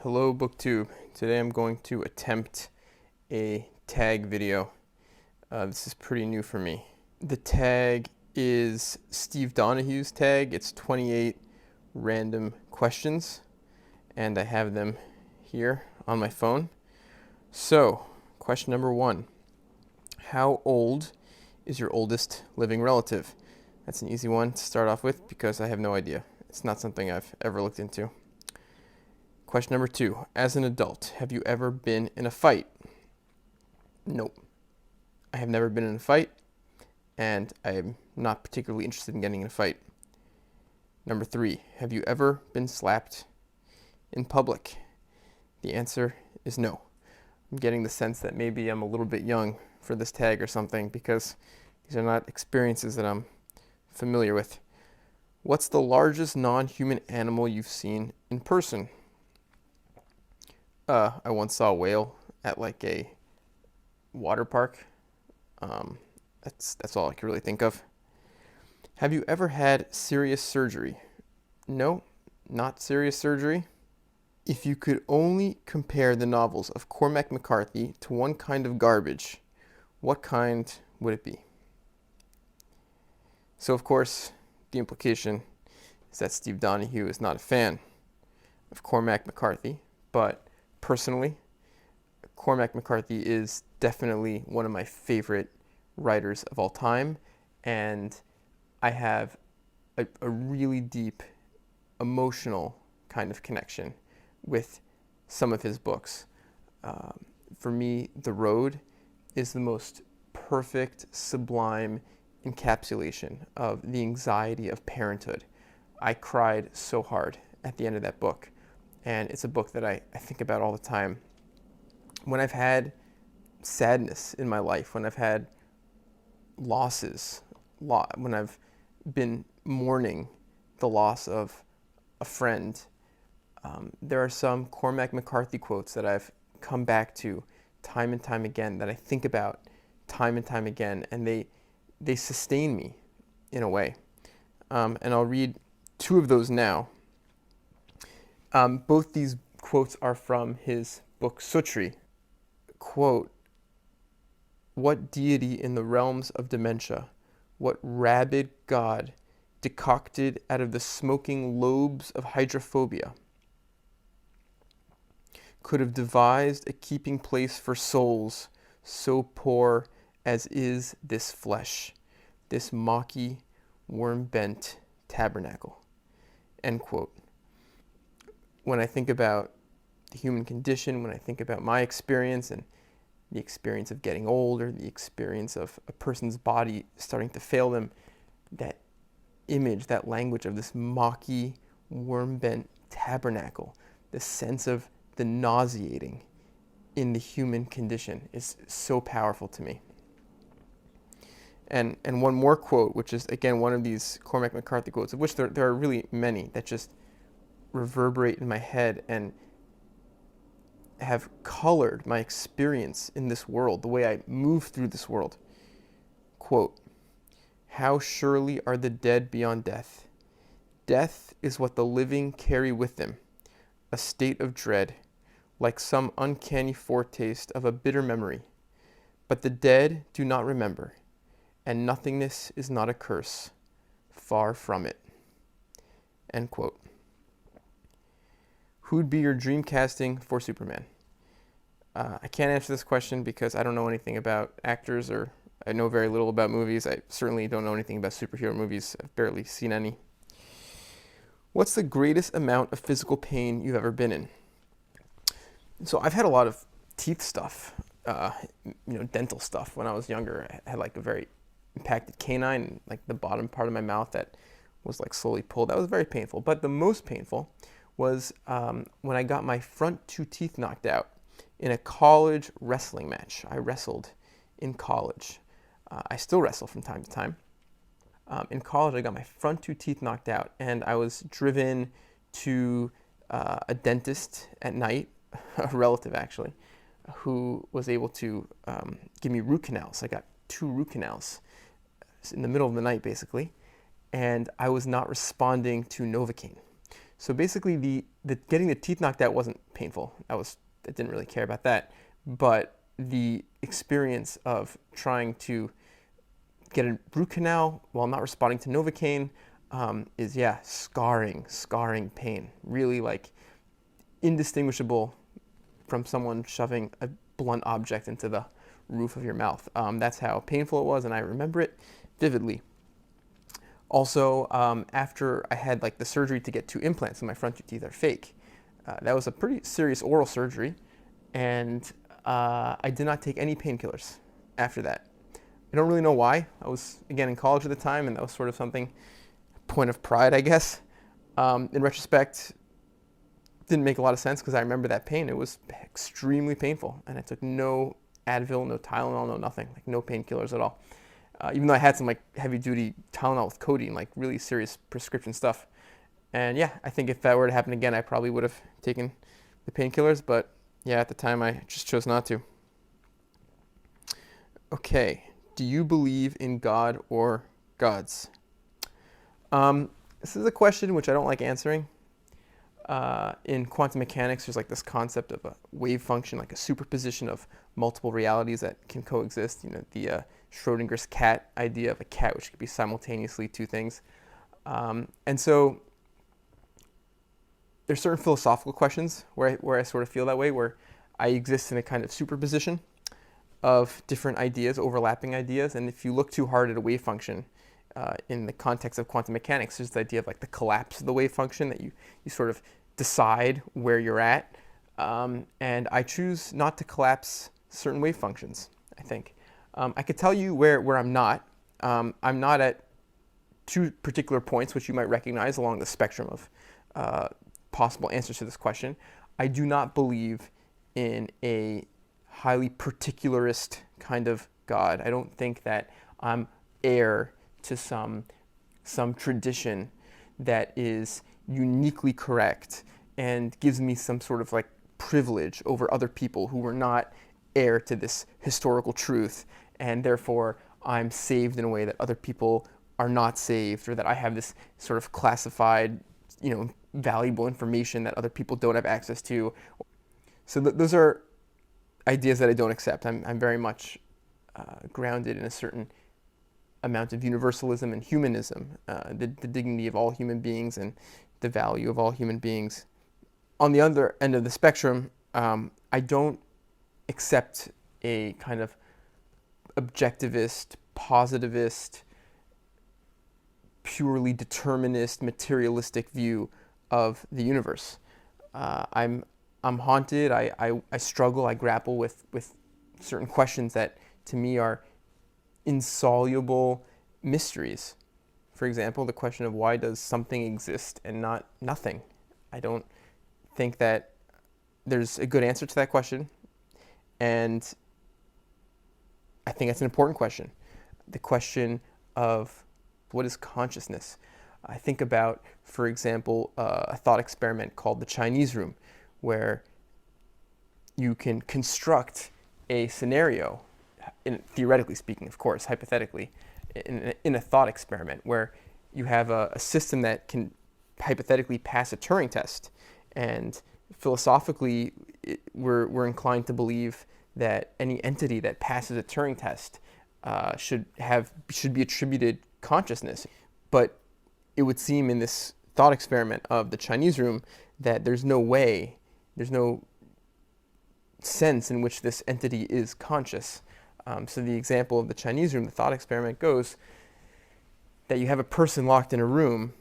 Hello BookTube. Today I'm going to attempt a tag video. This is pretty new for me. The tag is Steve Donahue's tag. It's 28 random questions, and I have them here on my phone. So, question number 1. How old is your oldest living relative? That's an easy one to start off with because I have no idea. It's not something I've ever looked into. Question number 2. As an adult, have you ever been in a fight? Nope. I have never been in a fight, and I am not particularly interested in getting in a fight. Number 3. Have you ever been slapped in public? The answer is no. I'm getting the sense that maybe I'm a little bit young for this tag or something because these are not experiences that I'm familiar with. What's the largest non-human animal you've seen in person? I once saw a whale at like a water park. That's all I can really think of. Have you ever had serious surgery? No, not serious surgery. If you could only compare the novels of Cormac McCarthy to one kind of garbage, what kind would it be? So of course, the implication is that Steve Donahue is not a fan of Cormac McCarthy, but personally, Cormac McCarthy is definitely one of my favorite writers of all time, and I have a really deep emotional kind of connection with some of his books. For me, The Road is the most perfect, sublime encapsulation of the anxiety of parenthood. I cried so hard at the end of that book. And it's a book that I think about all the time. When I've had sadness in my life, when I've had losses, when I've been mourning the loss of a friend, there are some Cormac McCarthy quotes that I've come back to time and time again, that I think about time and time again, and they sustain me in a way. And I'll read 2 of those now. Both these quotes are from his book Sutri. Quote, "What deity in the realms of dementia, what rabid god decocted out of the smoking lobes of hydrophobia, could have devised a keeping place for souls so poor as is this flesh, this mocky, worm-bent tabernacle." End quote. When I think about the human condition, when I think about my experience and the experience of getting old, or the experience of a person's body starting to fail them, that image, that language of this mocky, worm-bent tabernacle, the sense of the nauseating in the human condition is so powerful to me. And one more quote, which is, again, one of these Cormac McCarthy quotes, of which there are really many that just reverberate in my head and have colored my experience in this world, the way I move through this world. Quote, "How surely are the dead beyond death. Death is what the living carry with them, a state of dread, like some uncanny foretaste of a bitter memory. But the dead do not remember, and nothingness is not a curse, far from it." End quote. Who'd be your dream casting for Superman? I can't answer this question because I don't know anything about actors, or I know very little about movies. I certainly don't know anything about superhero movies. I've barely seen any. What's the greatest amount of physical pain you've ever been in? So I've had a lot of teeth stuff, dental stuff. When I was younger, I had like a very impacted canine, like the bottom part of my mouth that was like slowly pulled. That was very painful. But the most painful was when I got my front 2 teeth knocked out in a college wrestling match. I wrestled in college. I still wrestle from time to time. In college, I got my front 2 teeth knocked out, and I was driven to a dentist at night, a relative actually, who was able to give me root canals. I got 2 root canals in the middle of the night, basically, and I was not responding to Novocaine. So basically, the getting the teeth knocked out wasn't painful. I didn't really care about that. But the experience of trying to get a root canal while not responding to Novocaine is, yeah, scarring pain. Really, like, indistinguishable from someone shoving a blunt object into the roof of your mouth. That's how painful it was, and I remember it vividly. Also, after I had like the surgery to get 2 implants, and my front 2 teeth are fake. That was a pretty serious oral surgery, and I did not take any painkillers after that. I don't really know why. I was, again, in college at the time, and that was sort of something, point of pride, I guess. In retrospect, didn't make a lot of sense because I remember that pain. It was extremely painful, and I took no Advil, no Tylenol, no nothing, like no painkillers at all. Even though I had some like heavy-duty Tylenol with codeine, like really serious prescription stuff. And yeah, I think if that were to happen again, I probably would have taken the painkillers, but yeah, at the time I just chose not to. Okay, do you believe in God or gods? This is a question which I don't like answering. In quantum mechanics, there's like this concept of a wave function, like a superposition of multiple realities that can coexist. You know, the Schrodinger's cat idea of a cat which could be simultaneously 2 things. And so there's certain philosophical questions where I sort of feel that way, where I exist in a kind of superposition of different ideas, overlapping ideas. And if you look too hard at a wave function, in the context of quantum mechanics, there's the idea of like the collapse of the wave function, that you sort of decide where you're at. And I choose not to collapse certain wave functions, I think. I could tell you where I'm not. I'm not at 2 particular points, which you might recognize along the spectrum of possible answers to this question. I do not believe in a highly particularist kind of God. I don't think that I'm heir to some tradition that is uniquely correct and gives me some sort of like privilege over other people who were not heir to this historical truth, and therefore I'm saved in a way that other people are not saved, or that I have this sort of classified, valuable information that other people don't have access to. So those are ideas that I don't accept. I'm very much grounded in a certain amount of universalism and humanism, the dignity of all human beings and the value of all human beings. On the other end of the spectrum, I don't accept a kind of objectivist, positivist, purely determinist, materialistic view of the universe. I'm haunted. I struggle. I grapple with certain questions that to me are insoluble mysteries. For example, the question of why does something exist and not nothing? I don't think that there's a good answer to that question, and I think that's an important question. The question of what is consciousness? I think about, for example, a thought experiment called the Chinese room, where you can construct a scenario, theoretically speaking, of course, hypothetically, in a thought experiment where you have a system that can hypothetically pass a Turing test. And philosophically, we're inclined to believe that any entity that passes a Turing test should be attributed consciousness. But it would seem in this thought experiment of the Chinese room that there's no sense in which this entity is conscious. So the example of the Chinese room, the thought experiment goes that you have a person locked in a room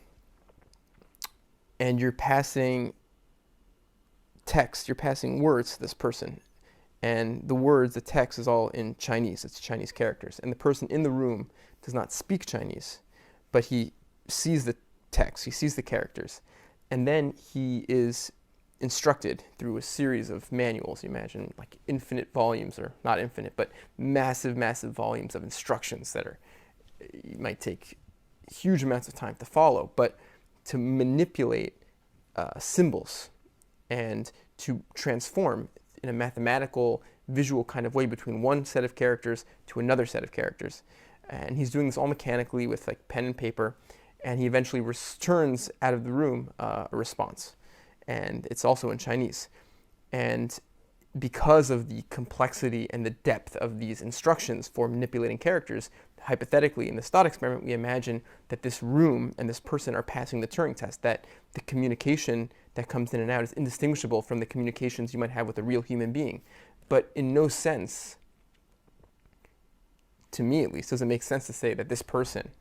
and you're passing text, you're passing words to this person. And the text is all in Chinese, it's Chinese characters. And the person in the room does not speak Chinese, but he sees the text, he sees the characters. And then he is instructed through a series of manuals. You imagine like infinite volumes, or not infinite, but massive volumes of instructions that might take huge amounts of time to follow, but to manipulate symbols and to transform in a mathematical, visual kind of way between one set of characters to another set of characters. And he's doing this all mechanically with like pen and paper. and he eventually returns out of the room a response. And it's also in Chinese. And because of the complexity and the depth of these instructions for manipulating characters, hypothetically, in this thought experiment, we imagine that this room and this person are passing the Turing test, that the communication that comes in and out is indistinguishable from the communications you might have with a real human being. But in no sense, to me at least, does it make sense to say that this person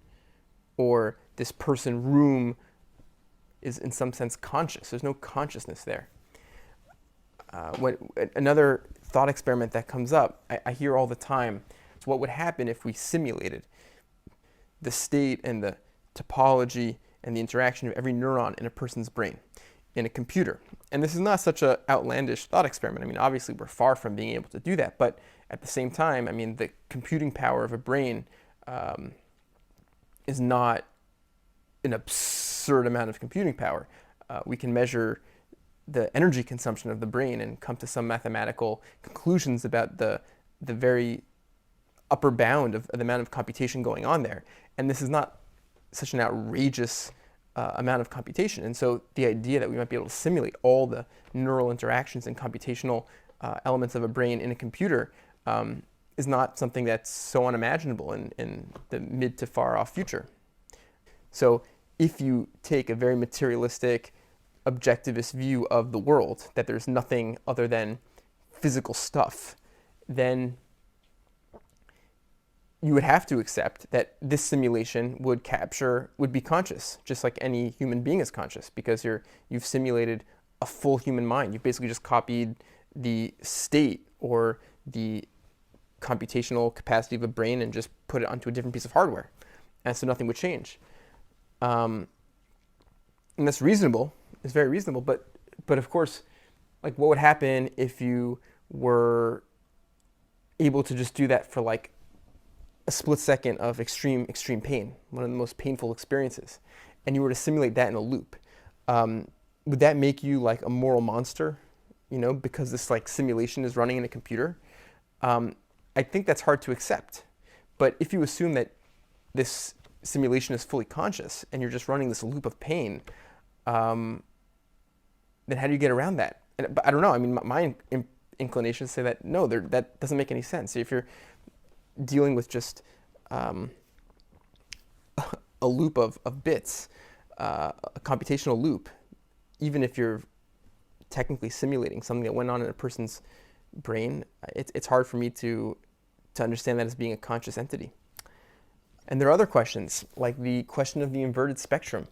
or this person room is in some sense conscious. There's no consciousness there. Another thought experiment that comes up, I hear all the time, is what would happen if we simulated the state and the topology and the interaction of every neuron in a person's brain in a computer. And this is not such an outlandish thought experiment. I mean, obviously we're far from being able to do that, but at the same time, I mean, the computing power of a brain is not an absurd amount of computing power. We can measure the energy consumption of the brain and come to some mathematical conclusions about the very upper bound of the amount of computation going on there. And this is not such an outrageous amount of computation. And so the idea that we might be able to simulate all the neural interactions and computational elements of a brain in a computer is not something that's so unimaginable in the mid to far off future. So if you take a very materialistic, objectivist view of the world, that there's nothing other than physical stuff, then you would have to accept that this simulation would be conscious, just like any human being is conscious, because you've simulated a full human mind. You've basically just copied the state or the computational capacity of a brain and just put it onto a different piece of hardware. And so nothing would change. And that's reasonable. It's very reasonable. But of course, like, what would happen if you were able to just do that for like a split second of extreme pain, one of the most painful experiences, and you were to simulate that in a loop? Would that make you like a moral monster, because this like simulation is running in a computer? I think that's hard to accept. But if you assume that this simulation is fully conscious and you're just running this loop of pain, then how do you get around that? But I don't know. I mean, my inclination is to say that no, that doesn't make any sense. If you're dealing with just a loop of bits, a computational loop, even if you're technically simulating something that went on in a person's brain, it's hard for me to understand that as being a conscious entity. And there are other questions, like the question of the inverted spectrum.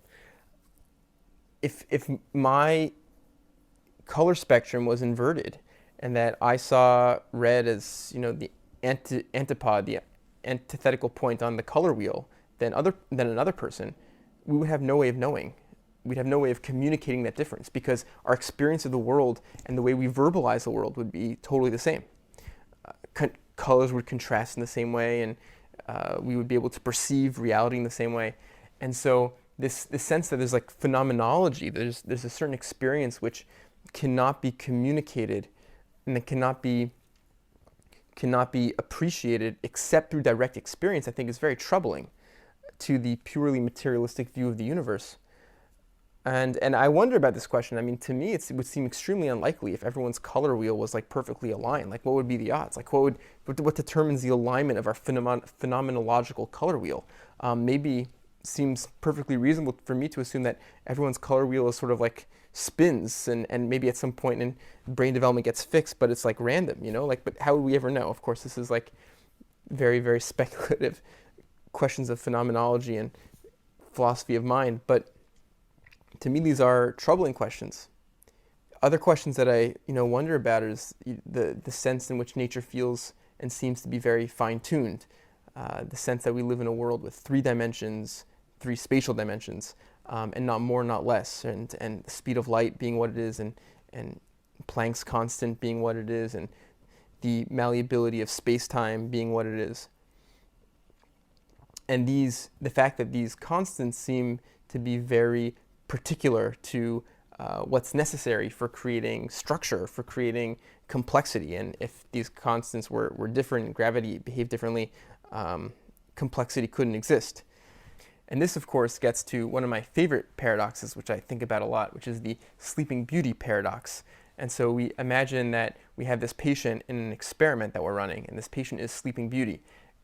If my color spectrum was inverted, and that I saw red as the antipode, the antithetical point on the color wheel, than another person, we would have no way of knowing. We'd have no way of communicating that difference, because our experience of the world and the way we verbalize the world would be totally the same. Colors would contrast in the same way, and we would be able to perceive reality in the same way. And so this sense that there's like phenomenology, there's a certain experience which cannot be communicated and that cannot be appreciated except through direct experience, I think is very troubling to the purely materialistic view of the universe. And I wonder about this question. I mean, to me, it would seem extremely unlikely if everyone's color wheel was like perfectly aligned. Like, what would be the odds? Like, what determines the alignment of our phenomenological color wheel? Maybe seems perfectly reasonable for me to assume that everyone's color wheel is sort of like spins, and maybe at some point in brain development gets fixed, but it's like random, but how would we ever know? Of course, this is like very, very speculative questions of phenomenology and philosophy of mind, but to me, these are troubling questions. Other questions that I, wonder about is the sense in which nature feels and seems to be very fine-tuned. The sense that we live in a world with 3 dimensions, 3 spatial dimensions, and not more, not less, and the speed of light being what it is, and Planck's constant being what it is, and the malleability of space-time being what it is. And the fact that these constants seem to be very particular to what's necessary for creating structure, for creating complexity. And if these constants were different, gravity behaved differently, complexity couldn't exist. And this, of course, gets to one of my favorite paradoxes, which I think about a lot, which is the Sleeping Beauty paradox. And so we imagine that we have this patient in an experiment that we're running, and this patient is Sleeping Beauty.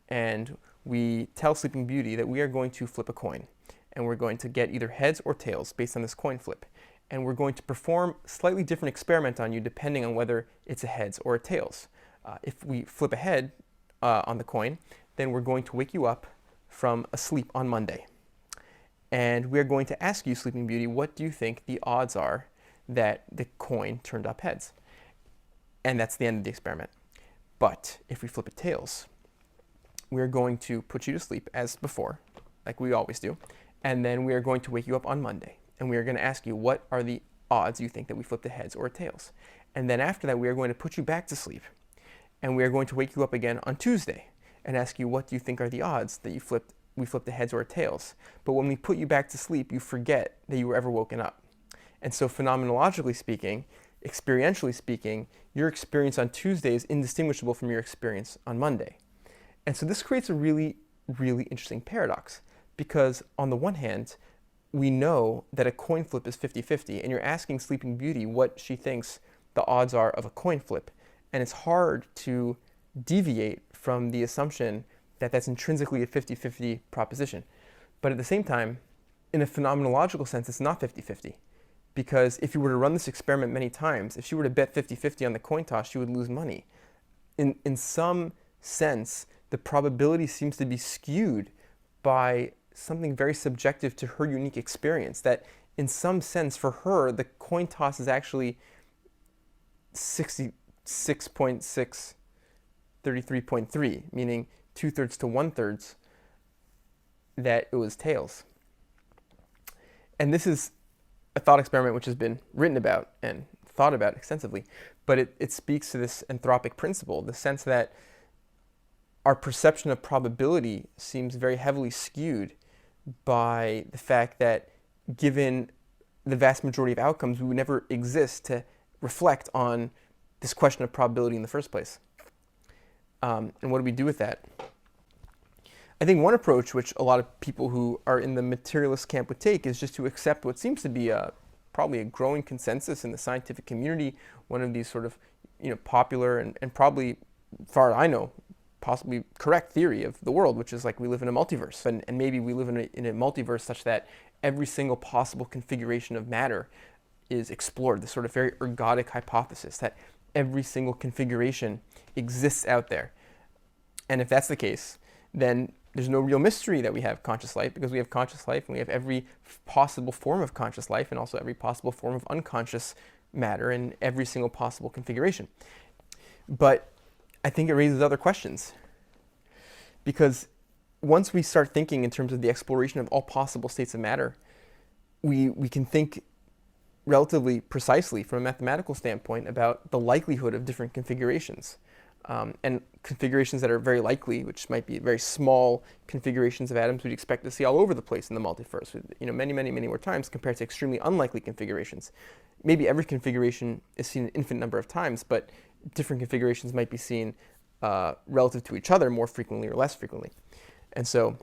And we tell Sleeping Beauty that we are going to flip a coin, and we're going to get either heads or tails based on this coin flip. And we're going to perform a slightly different experiment on you depending on whether it's a heads or a tails. If we flip a head on the coin, then we're going to wake you up from a sleep on Monday. And we're going to ask you, Sleeping Beauty, what do you think the odds are that the coin turned up heads? And that's the end of the experiment. But if we flip it tails, we're going to put you to sleep as before, like we always do. And then we are going to wake you up on Monday. And we are going to ask you, what are the odds you think that we flipped the heads or tails? And then after that, we are going to put you back to sleep. And we are going to wake you up again on Tuesday and ask you, what do you think are the odds that we flipped the heads or tails? But when we put you back to sleep, you forget that you were ever woken up. And so phenomenologically speaking, experientially speaking, your experience on Tuesday is indistinguishable from your experience on Monday. And so this creates a really, really interesting paradox, because on the one hand, we know that a coin flip is 50-50, and you're asking Sleeping Beauty what she thinks the odds are of a coin flip. And it's hard to deviate from the assumption that that's intrinsically a 50-50 proposition. But at the same time, in a phenomenological sense, it's not 50-50. Because if you were to run this experiment many times, if she were to bet 50-50 on the coin toss, she would lose money. In some sense, the probability seems to be skewed by something very subjective to her unique experience, that in some sense for her, the coin toss is actually 66.6, 33.3, meaning 2/3 to 1/3 that it was tails. And this is a thought experiment which has been written about and thought about extensively, but it speaks to this anthropic principle, the sense that our perception of probability seems very heavily skewed by the fact that given the vast majority of outcomes, we would never exist to reflect on this question of probability in the first place. And what do we do with that? I think one approach which a lot of people who are in the materialist camp would take is just to accept what seems to be probably a growing consensus in the scientific community, one of these sort of popular and probably, as far as I know, possibly correct theory of the world, which is like we live in a multiverse. And maybe we live in a multiverse such that every single possible configuration of matter is explored, this sort of very ergodic hypothesis that every single configuration exists out there. And if that's the case, then there's no real mystery that we have conscious life, because we have conscious life and we have every possible form of conscious life and also every possible form of unconscious matter in every single possible configuration. But I think it raises other questions, because once we start thinking in terms of the exploration of all possible states of matter, we can think relatively precisely from a mathematical standpoint about the likelihood of different configurations. And configurations that are very likely, which might be very small configurations of atoms we'd expect to see all over the place in the multiverse, many, many, many more times, compared to extremely unlikely configurations. Maybe every configuration is seen an infinite number of times, but different configurations might be seen relative to each other more frequently or less frequently. And so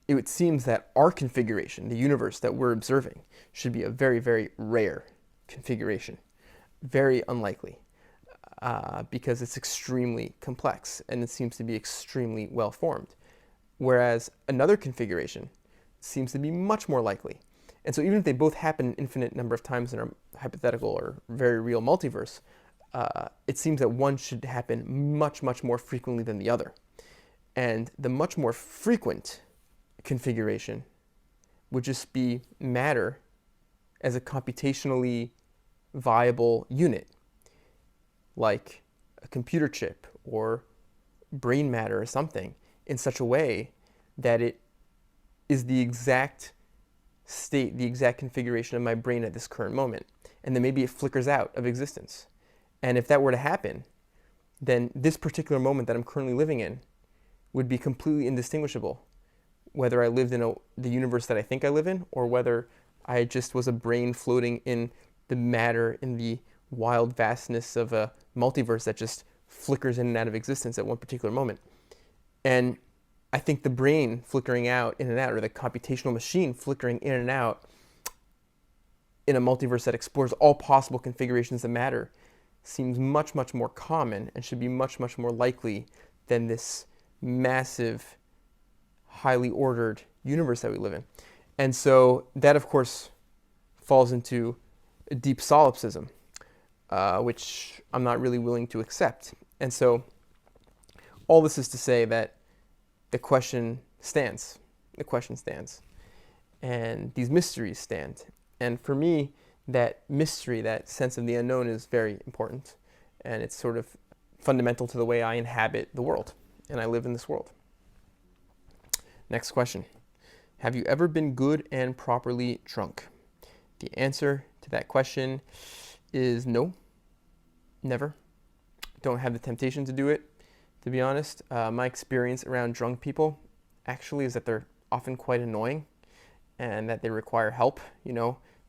it seems that our configuration, the universe that we're observing, should be a very, very rare configuration, very unlikely. Because it's extremely complex and it seems to be extremely well formed. Whereas another configuration seems to be much more likely. And so even if they both happen an infinite number of times in our hypothetical or very real multiverse, it seems that one should happen much, much more frequently than the other. And the much more frequent configuration would just be matter as a computationally viable unit, like a computer chip or brain matter or something, in such a way that it is the exact state, the exact configuration of my brain at this current moment. And then maybe it flickers out of existence. And if that were to happen, then this particular moment that I'm currently living in would be completely indistinguishable, whether I lived in the universe that I think I live in, or whether I just was a brain floating in the matter in the wild vastness of a multiverse that just flickers in and out of existence at one particular moment. And I think the brain flickering out in and out, or the computational machine flickering in and out in a multiverse that explores all possible configurations of matter seems much, much more common and should be much, much more likely than this massive, highly ordered universe that we live in. And so that, of course, falls into a deep solipsism, which I'm not really willing to accept. And so all this is to say that the question stands. The question stands. And these mysteries stand. And for me, that mystery, that sense of the unknown is very important. And it's sort of fundamental to the way I inhabit the world. And I live in this world. Next question. Have you ever been good and properly drunk? The answer to that question is no. Never. Don't have the temptation to do it, to be honest. My experience around drunk people actually is that they're often quite annoying and that they require help,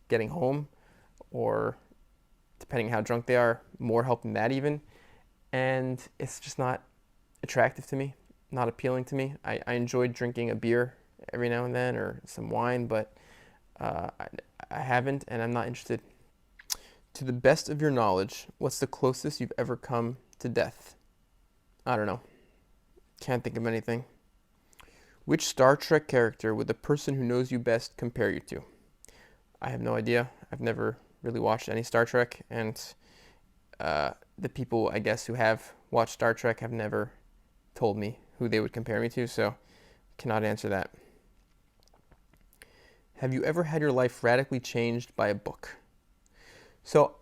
getting home, or depending how drunk they are, more help than that even. And it's just not attractive to me, not appealing to me. I enjoy drinking a beer every now and then, or some wine, but I haven't, and I'm not interested. To the best of your knowledge, what's the closest you've ever come to death? I don't know. Can't think of anything. Which Star Trek character would the person who knows you best compare you to? I have no idea. I've never really watched any Star Trek, and the people, I guess, who have watched Star Trek have never told me who they would compare me to, so cannot answer that. Have you ever had your life radically changed by a book? So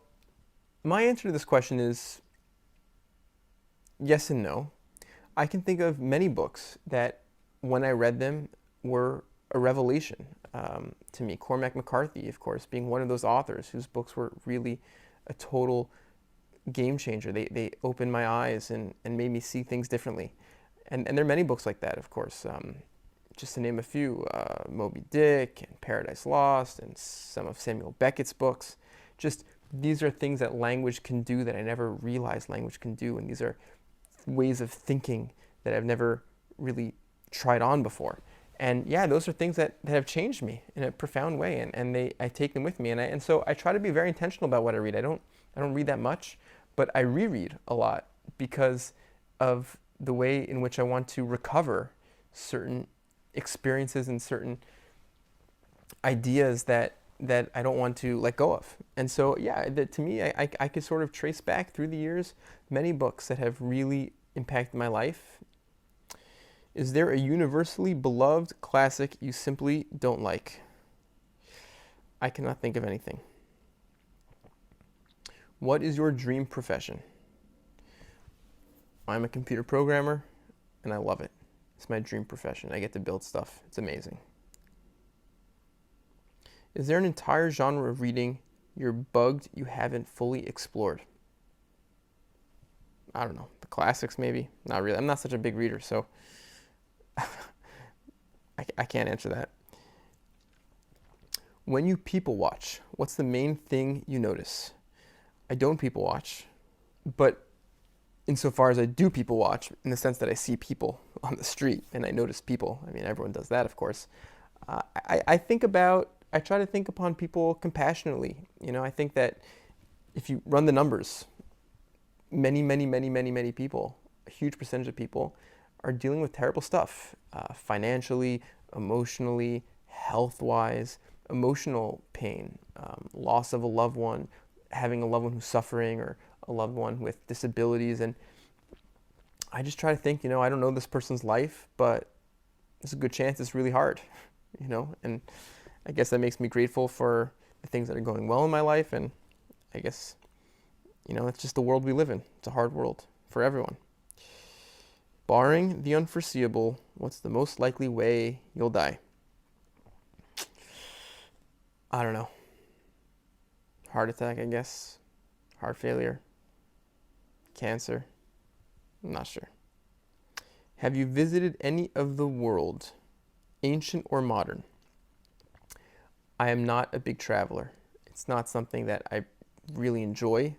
my answer to this question is yes and no. I can think of many books that when I read them were a revelation to me. Cormac McCarthy, of course, being one of those authors whose books were really a total game changer. They opened my eyes and made me see things differently. And there are many books like that, of course. Just to name a few, Moby Dick and Paradise Lost and some of Samuel Beckett's books. Just these are things that language can do that I never realized language can do. And these are ways of thinking that I've never really tried on before. And yeah, those are things that have changed me in a profound way, and I take them with me. And so I try to be very intentional about what I read. I don't read that much, but I reread a lot because of the way in which I want to recover certain experiences and certain ideas that I don't want to let go of. And so yeah, to me, I could sort of trace back through the years many books that have really impacted my life. Is there a universally beloved classic you simply don't like? I cannot think of anything. What is your dream profession? I'm a computer programmer, and I love it. It's my dream profession. I get to build stuff. It's amazing. Is there an entire genre of reading you're bugged you haven't fully explored? I don't know. The classics, maybe. Not really. I'm not such a big reader, so I can't answer that. When you people watch, what's the main thing you notice? I don't people watch, but insofar as I do people watch, in the sense that I see people on the street and I notice people, I mean, everyone does that, of course. I try to think upon people compassionately. I think that if you run the numbers, many people, a huge percentage of people, are dealing with terrible stuff, financially, emotionally, health-wise, emotional pain, loss of a loved one, having a loved one who's suffering, or a loved one with disabilities. And I just try to think, I don't know this person's life, but there's a good chance it's really hard, and I guess that makes me grateful for the things that are going well in my life. And I guess, it's just the world we live in. It's a hard world for everyone. Barring the unforeseeable, what's the most likely way you'll die? I don't know. Heart attack, I guess. Heart failure. Cancer. I'm not sure. Have you visited any of the world, ancient or modern? I am not a big traveler. It's not something that I really enjoy,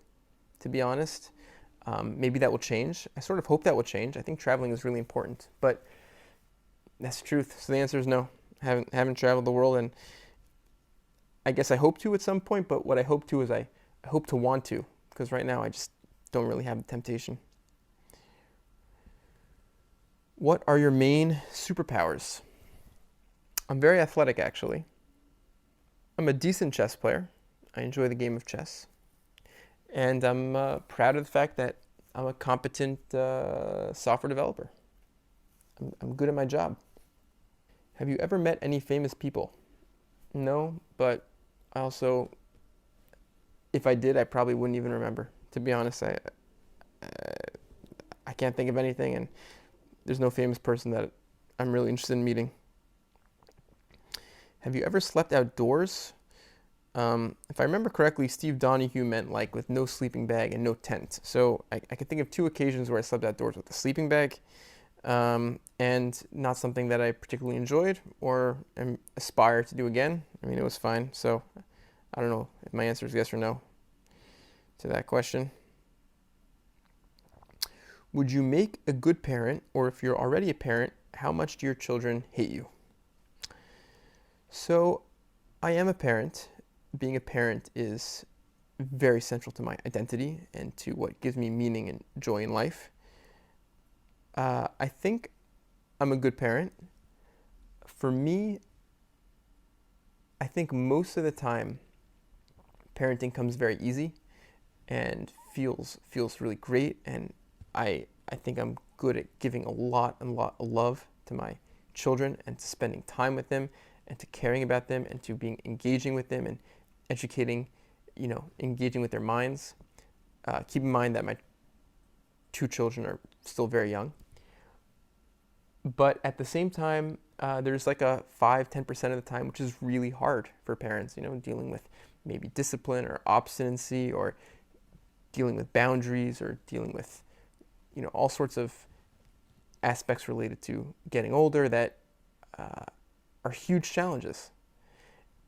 to be honest. Maybe that will change. I sort of hope that will change. I think traveling is really important. But That's the truth. So the answer is no. Haven't traveled the world, and I guess I hope to at some point. But what I hope to is I hope to want to, because right now I just don't really have the temptation. What are your main superpowers? I'm very athletic, actually. I'm a decent chess player. I enjoy the game of chess. And I'm proud of the fact that I'm a competent software developer. I'm good at my job. Have you ever met any famous people? No, but I also, if I did, I probably wouldn't even remember. To be honest, I can't think of anything, and there's no famous person that I'm really interested in meeting. Have you ever slept outdoors? If I remember correctly, Steve Donahue meant like with no sleeping bag and no tent. So I can think of two occasions where I slept outdoors with a sleeping bag, and not something that I particularly enjoyed or aspire to do again. I mean, it was fine. So I don't know if my answer is yes or no to that question. Would you make a good parent, or if you're already a parent, how much do your children hate you? So I am a parent. Being a parent is very central to my identity and to what gives me meaning and joy in life. I think I'm a good parent. For me, I think most of the time, parenting comes very easy and feels really great, and I think I'm good at giving a lot of love to my children and to spending time with them and to caring about them and to being engaging with them and educating, engaging with their minds. Keep in mind that my two children are still very young. But at the same time, there's like a 5-10% of the time, which is really hard for parents, dealing with maybe discipline or obstinacy or dealing with boundaries or dealing with, all sorts of aspects related to getting older that are huge challenges.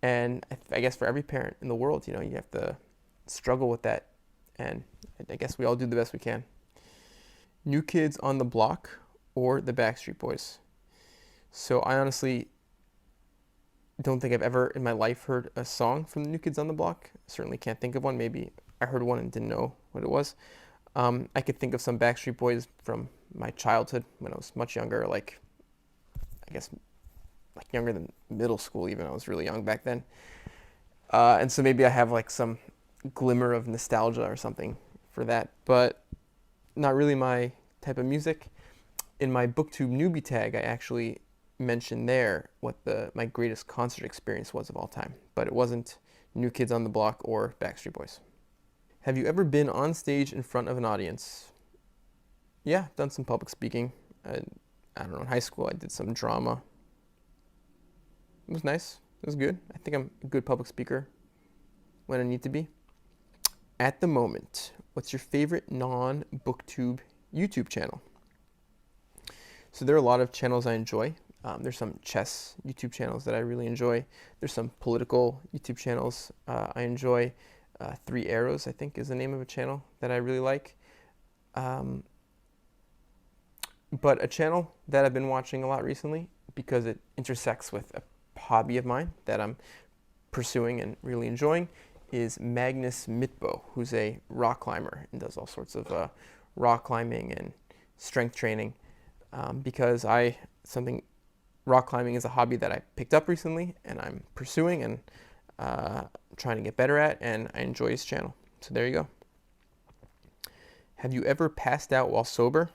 And I guess for every parent in the world, you have to struggle with that. And I guess we all do the best we can. New Kids on the Block or the Backstreet Boys? So I honestly don't think I've ever in my life heard a song from the New Kids on the Block. Certainly can't think of one. Maybe I heard one and didn't know what it was. I could think of some Backstreet Boys from my childhood when I was much younger, like I guess like younger than middle school even. I was really young back then. And so maybe I have like some glimmer of nostalgia or something for that, but not really my type of music. In my BookTube newbie tag, I actually mentioned there what my greatest concert experience was of all time, but it wasn't New Kids on the Block or Backstreet Boys. Have you ever been on stage in front of an audience? Yeah, done some public speaking. I don't know, in high school I did some drama. It was nice. It was good. I think I'm a good public speaker when I need to be. At the moment, what's your favorite non-BookTube YouTube channel? So there are a lot of channels I enjoy. There's some chess YouTube channels that I really enjoy. There's some political YouTube channels I enjoy. Three Arrows, I think, is the name of a channel that I really like. But a channel that I've been watching a lot recently, because it intersects with a hobby of mine that I'm pursuing and really enjoying, is Magnus Mitbo, who's a rock climber and does all sorts of rock climbing and strength training. Because rock climbing is a hobby that I picked up recently and I'm pursuing and trying to get better at, and I enjoy his channel. So there you go. Have you ever passed out while sober?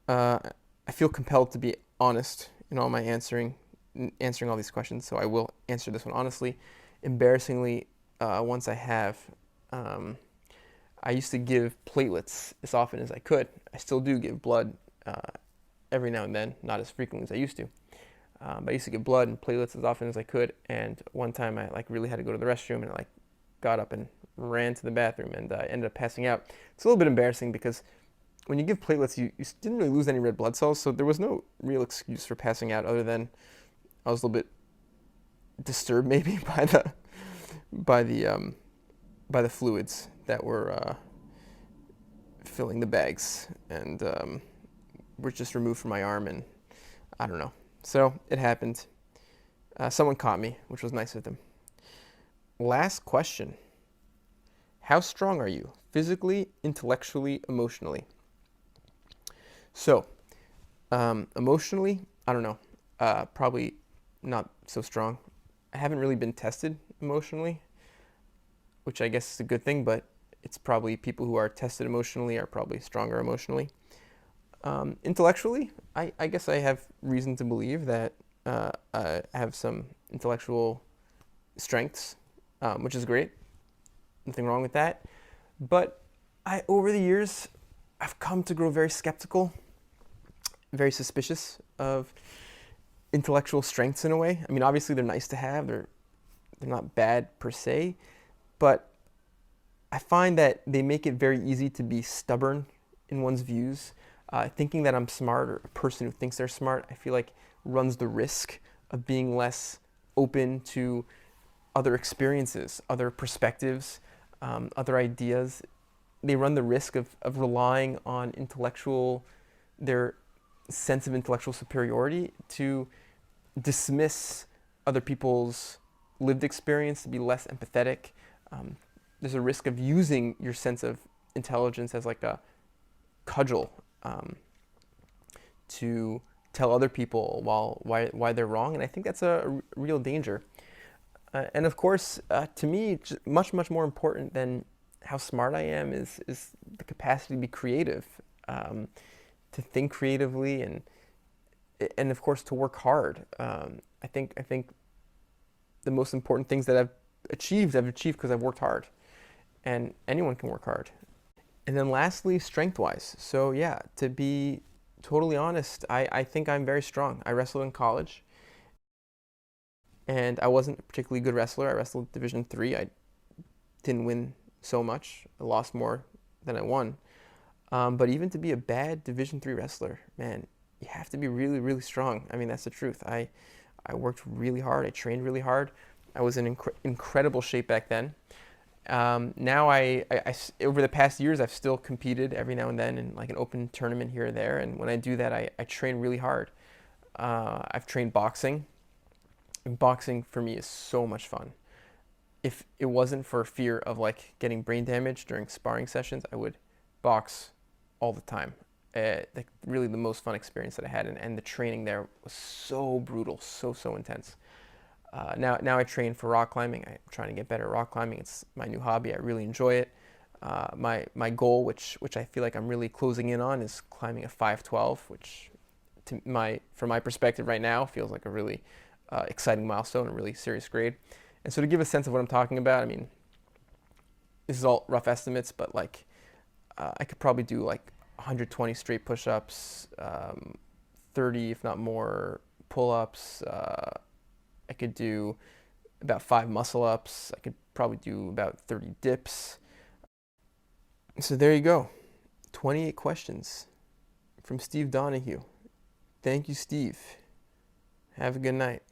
I feel compelled to be honest in all my answering all these questions, so I will answer this one honestly. Embarrassingly, once I have, I used to give platelets as often as I could. I still do give blood every now and then, not as frequently as I used to. But I used to give blood and platelets as often as I could, and one time I really had to go to the restroom, and I got up and ran to the bathroom, and I ended up passing out. It's a little bit embarrassing because when you give platelets, you didn't really lose any red blood cells, so there was no real excuse for passing out other than I was a little bit disturbed maybe by the fluids that were filling the bags and were just removed from my arm, and I don't know. So it happened. Someone caught me, which was nice of them. Last question. How strong are you? Physically, intellectually, emotionally? So, emotionally, I don't know. Probably not so strong. I haven't really been tested emotionally, which I guess is a good thing, but it's probably people who are tested emotionally are probably stronger emotionally. Intellectually, I guess I have reason to believe that I have some intellectual strengths, which is great. Nothing wrong with that. But over the years, I've come to grow very skeptical, very suspicious of intellectual strengths in a way. I mean, obviously they're nice to have. They're not bad per se, but I find that they make it very easy to be stubborn in one's views. Thinking that I'm smart, or a person who thinks they're smart, I feel like runs the risk of being less open to other experiences, other perspectives, other ideas. They run the risk of relying on their sense of intellectual superiority to dismiss other people's lived experience, to be less empathetic. There's a risk of using your sense of intelligence as like a cudgel to tell other people why they're wrong, and I think that's a real danger. And of course, to me, much more important than how smart I am is the capacity to be creative, to think creatively, and of course to work hard. I think the most important things that I've achieved because I've worked hard, and anyone can work hard. And then lastly, strength-wise. So yeah, to be totally honest, I think I'm very strong. I wrestled in college, and I wasn't a particularly good wrestler. I wrestled Division III. I didn't win so much. I lost more than I won. But even to be a bad Division III wrestler, man, you have to be really, really strong. I mean, that's the truth. I worked really hard. I trained really hard. I was in incredible shape back then. Now over the past years, I've still competed every now and then in like an open tournament here or there. And when I do that, I train really hard. I've trained boxing. And boxing for me is so much fun. If it wasn't for fear of like getting brain damage during sparring sessions, I would box all the time. Like really the most fun experience that I had, and the training there was so brutal, so intense. Now I train for rock climbing. I'm trying to get better at rock climbing. It's my new hobby. I really enjoy it. My goal, which I feel like I'm really closing in on, is climbing a 512, which from my perspective right now feels like a really exciting milestone, a really serious grade. And so to give a sense of what I'm talking about, I mean, this is all rough estimates, but like I could probably do like 120 straight push-ups, 30 if not more pull-ups. I could do about 5 muscle-ups. I could probably do about 30 dips. So there you go. 28 questions from Steve Donahue. Thank you, Steve. Have a good night.